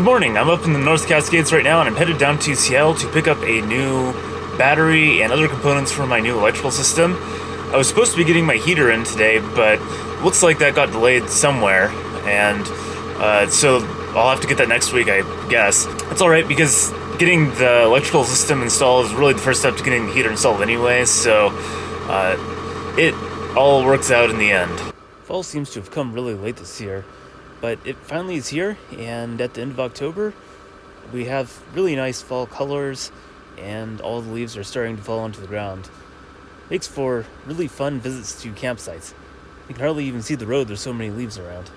Good morning, I'm up in the North Cascades right now and I'm headed down to Seattle to pick up a new battery and other components for my new electrical system. I was supposed to be getting my heater in today, but looks like that got delayed somewhere, and so I'll have to get that next week, I guess. That's alright, because getting the electrical system installed is really the first step to getting the heater installed anyway, so it all works out in the end. Fall seems to have come really late this year, but it finally is here, and at the end of October, we have really nice fall colors, and all the leaves are starting to fall onto the ground. Makes for really fun visits to campsites. You can hardly even see the road, there's so many leaves around.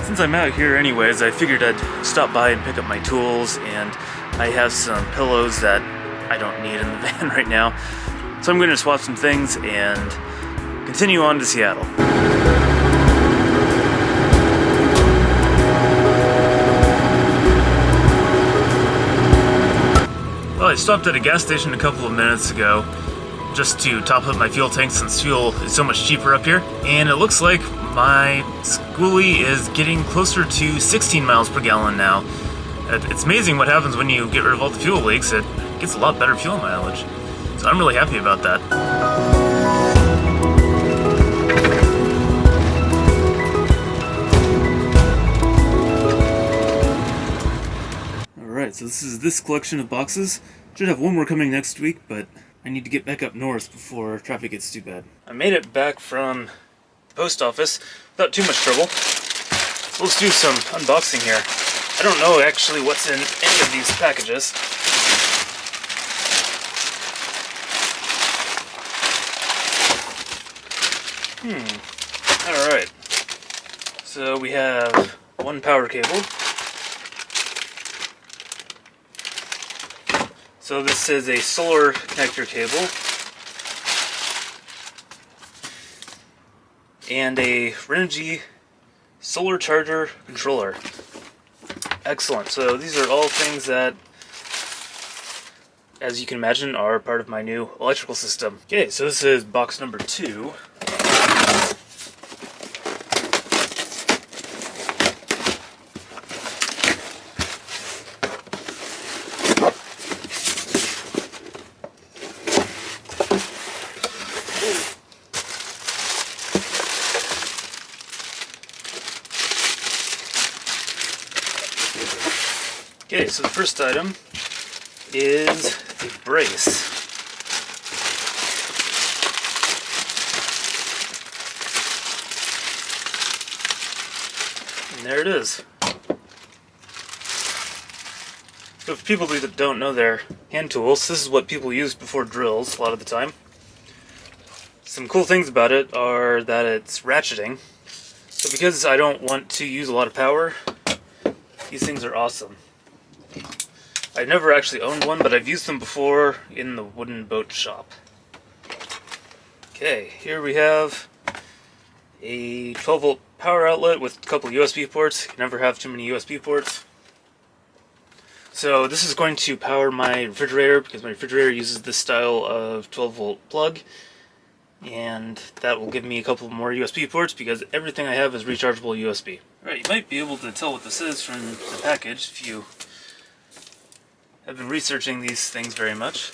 Since I'm out here anyways, I figured I'd stop by and pick up my tools, and I have some pillows that I don't need in the van right now. So I'm going to swap some things and continue on to Seattle. Well, I stopped at a gas station a couple of minutes ago just to top up my fuel tank since fuel is so much cheaper up here, and it looks like my Skoolie is getting closer to 16 miles per gallon now. It's amazing what happens when you get rid of all the fuel leaks. It gets a lot better fuel mileage, so I'm really happy about that. Alright, so this is this collection of boxes. Should have one more coming next week, but I need to get back up north before traffic gets too bad. I made it back from the post office without too much trouble. So let's do some unboxing here. I don't know actually what's in any of these packages. Alright. So we have one power cable. So this is a solar connector cable. And a Renogy solar charger controller. Excellent. So these are all things that, as you can imagine, are part of my new electrical system. Okay, so this is box number 2. Okay, so the first item is a brace. And there it is. So for people that don't know their hand tools, this is what people use before drills a lot of the time. Some cool things about it are that it's ratcheting. So because I don't want to use a lot of power, these things are awesome. I've never actually owned one, but I've used them before in the wooden boat shop. Okay, here we have a 12-volt power outlet with a couple USB ports. You can never have too many USB ports. So this is going to power my refrigerator, because my refrigerator uses this style of 12-volt plug. And that will give me a couple more USB ports, because everything I have is rechargeable USB. Alright, you might be able to tell what this is from the package if you have been researching these things very much.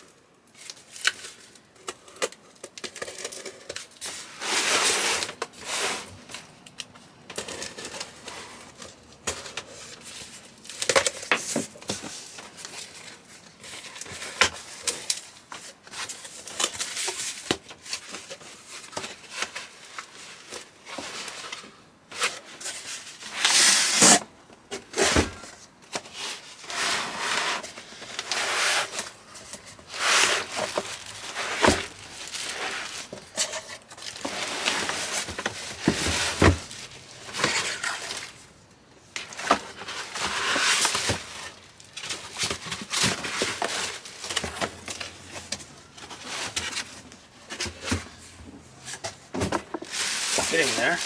fitting there.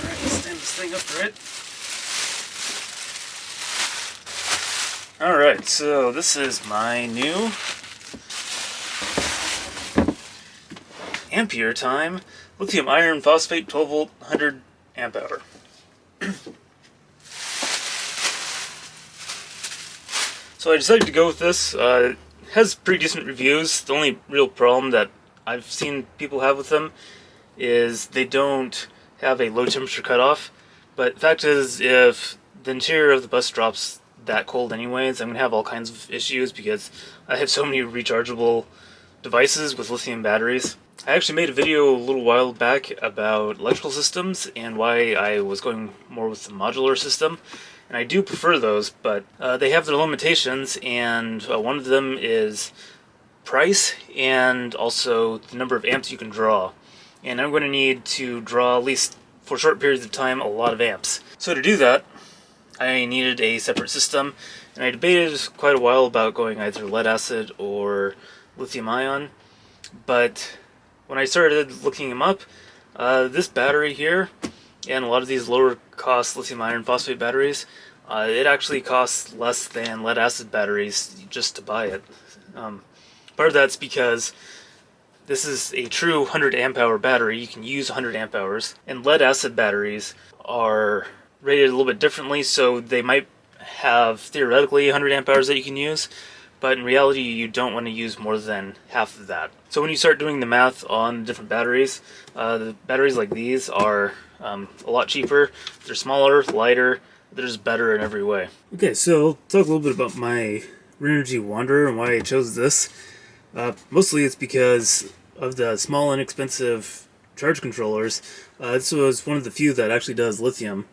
Alright, stand this thing upright. Alright, so this is my new ampere time lithium iron phosphate 12 volt 100 amp hour. So I decided to go with this. It has pretty decent reviews. The only real problem that I've seen people have with them is they don't have a low temperature cutoff. But the fact is, if the interior of the bus drops that cold anyways, I'm going to have all kinds of issues because I have so many rechargeable devices with lithium batteries. I actually made a video a little while back about electrical systems and why I was going more with the modular system. And I do prefer those, but they have their limitations, and one of them is price and also the number of amps you can draw. And I'm going to need to draw, at least for short periods of time, a lot of amps. So to do that, I needed a separate system, and I debated quite a while about going either lead acid or lithium ion, but when I started looking them up, this battery here and a lot of these lower cost lithium iron phosphate batteries, it actually costs less than lead acid batteries just to buy it. Part of that's because this is a true 100 amp hour battery. You can use 100 amp hours, and lead acid batteries are rated a little bit differently, so they might have theoretically 100 amp hours that you can use, but in reality you don't want to use more than half of that. So when you start doing the math on different batteries, the batteries like these are a lot cheaper, they're smaller, lighter, they're just better in every way. Okay, so I'll talk a little bit about my Renogy Wanderer and why I chose this. Mostly it's because of the small inexpensive charge controllers. This was one of the few that actually does lithium,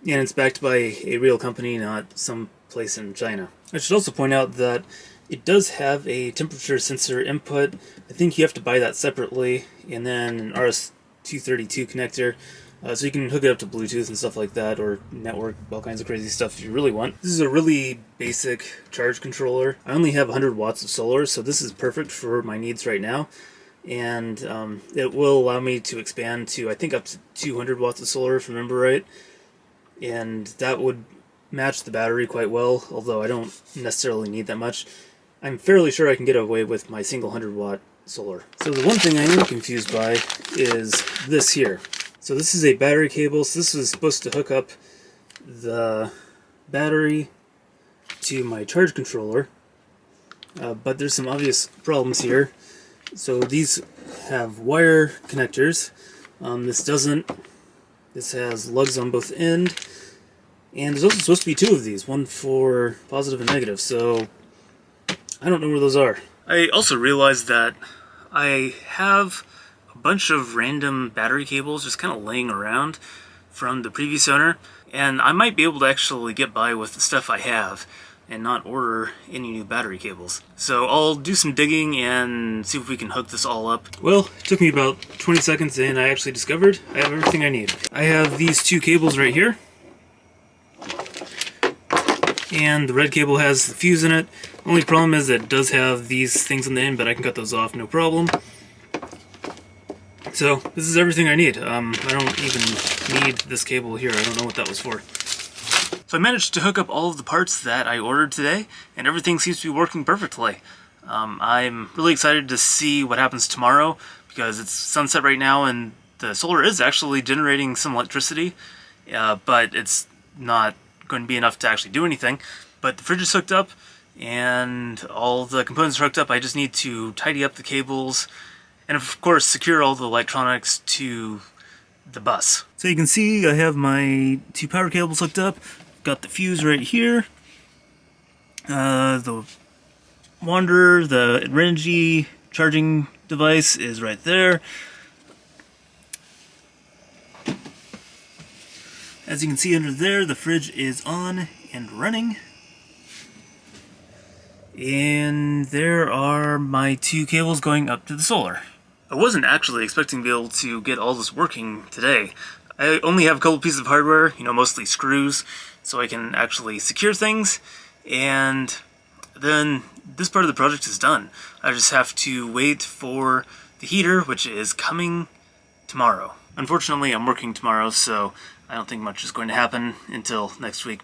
and it's backed by a real company, not some place in China. I should also point out that it does have a temperature sensor input. I think you have to buy that separately, and then an RS-232 connector, so you can hook it up to Bluetooth and stuff like that, or network, all kinds of crazy stuff if you really want. This is a really basic charge controller. I only have 100 watts of solar, so this is perfect for my needs right now, and it will allow me to expand to, I think, up to 200 watts of solar, if I remember right, and that would match the battery quite well, although I don't necessarily need that much. I'm fairly sure I can get away with my single 100 watt solar. So the one thing I am confused by is this here. So this is a battery cable, so this is supposed to hook up the battery to my charge controller, but there's some obvious problems here. So these have wire connectors, this doesn't. This has lugs on both ends, and there's also supposed to be two of these, one for positive and negative, so I don't know where those are. I also realized that I have a bunch of random battery cables just kind of laying around from the previous owner, and I might be able to actually get by with the stuff I have and not order any new battery cables. So I'll do some digging and see if we can hook this all up. Well, it took me about 20 seconds and I actually discovered I have everything I need. I have these two cables right here, and the red cable has the fuse in it. Only problem is that it does have these things on the end, but I can cut those off, no problem. So this is everything I need. I don't even need this cable here. I don't know what that was for. So I managed to hook up all of the parts that I ordered today, and everything seems to be working perfectly. I'm really excited to see what happens tomorrow, because it's sunset right now and the solar is actually generating some electricity, but it's not going to be enough to actually do anything. But the fridge is hooked up and all the components are hooked up. I just need to tidy up the cables and of course secure all the electronics to the bus. So you can see I have my two power cables hooked up. Got the fuse right here. The Wanderer, the Renogy charging device is right there. As you can see under there, the fridge is on and running. And there are my two cables going up to the solar. I wasn't actually expecting to be able to get all this working today. I only have a couple pieces of hardware, mostly screws, so I can actually secure things, and then this part of the project is done. I just have to wait for the heater, which is coming tomorrow. Unfortunately, I'm working tomorrow, so I don't think much is going to happen until next week.